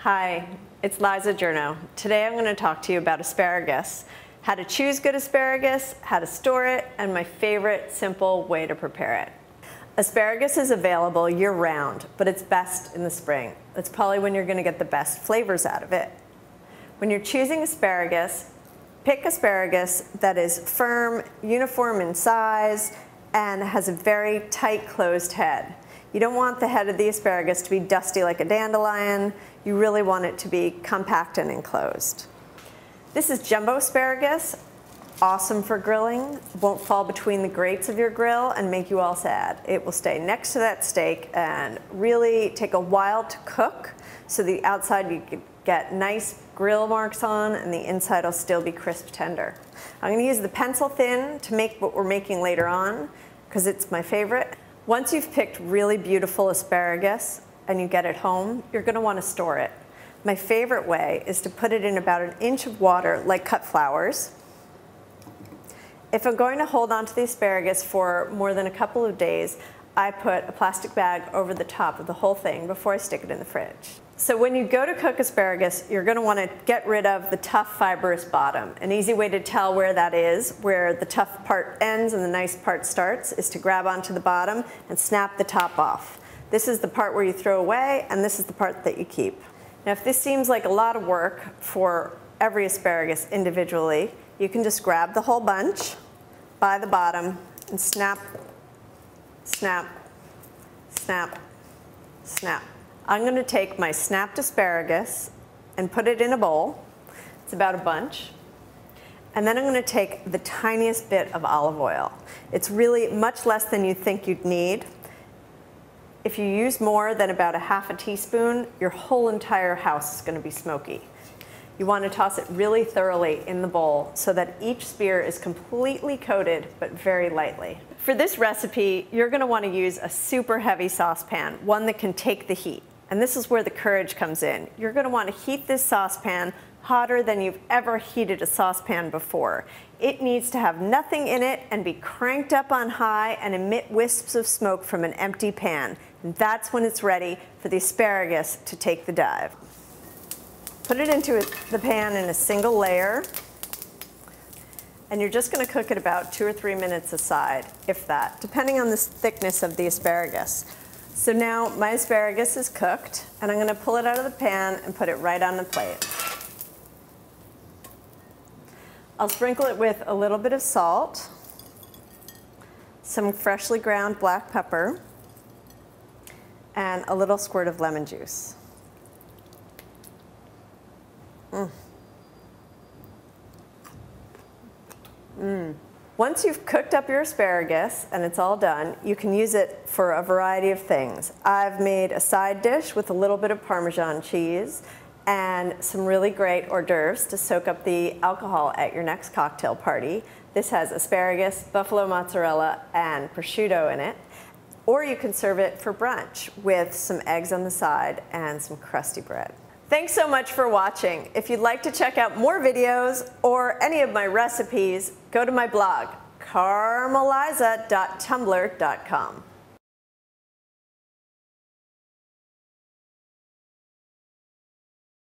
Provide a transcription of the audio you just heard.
Hi, it's Liza Journo. Today I'm going to talk to you about asparagus, how to choose good asparagus, how to store it, and my favorite simple way to prepare it. Asparagus is available year-round, but it's best in the spring. That's probably when you're going to get the best flavors out of it. When you're choosing asparagus, pick asparagus that is firm, uniform in size, and has a very tight closed head. You don't want the head of the asparagus to be dusty like a dandelion. You really want it to be compact and enclosed. This is jumbo asparagus, awesome for grilling. Won't fall between the grates of your grill and make you all sad. It will stay next to that steak and really take a while to cook, so the outside you can get nice grill marks on and the inside will still be crisp tender. I'm going to use the pencil thin to make what we're making later on because it's my favorite. Once you've picked really beautiful asparagus and you get it home, you're going to want to store it. My favorite way is to put it in about 1 inch of water like cut flowers. If I'm going to hold on to the asparagus for more than a couple of days, I put a plastic bag over the top of the whole thing before I stick it in the fridge. So when you go to cook asparagus, you're going to want to get rid of the tough fibrous bottom. An easy way to tell where that is, where the tough part ends and the nice part starts, is to grab onto the bottom and snap the top off. This is the part where you throw away, and this is the part that you keep. Now, if this seems like a lot of work for every asparagus individually, you can just grab the whole bunch by the bottom and snap, snap, snap, snap. I'm going to take my snapped asparagus and put it in a bowl. It's about a bunch. And then I'm going to take the tiniest bit of olive oil. It's really much less than you think you'd need. If you use more than about 1/2 teaspoon, your whole entire house is going to be smoky. You want to toss it really thoroughly in the bowl so that each spear is completely coated, but very lightly. For this recipe, you're going to want to use a super heavy saucepan, one that can take the heat. And this is where the courage comes in. You're going to want to heat this saucepan hotter than you've ever heated a saucepan before. It needs to have nothing in it and be cranked up on high and emit wisps of smoke from an empty pan. And that's when it's ready for the asparagus to take the dive. Put it into the pan in a single layer, and you're just going to cook it about 2 or 3 minutes aside, if that, depending on the thickness of the asparagus. So now my asparagus is cooked, and I'm going to pull it out of the pan and put it right on the plate. I'll sprinkle it with a little bit of salt, some freshly ground black pepper, and a little squirt of lemon juice. Once you've cooked up your asparagus and it's all done, you can use it for a variety of things. I've made a side dish with a little bit of Parmesan cheese and some really great hors d'oeuvres to soak up the alcohol at your next cocktail party. This has asparagus, buffalo mozzarella, and prosciutto in it. Or you can serve it for brunch with some eggs on the side and some crusty bread. Thanks so much for watching. If you'd like to check out more videos or any of my recipes, go to my blog, carameliza.tumblr.com.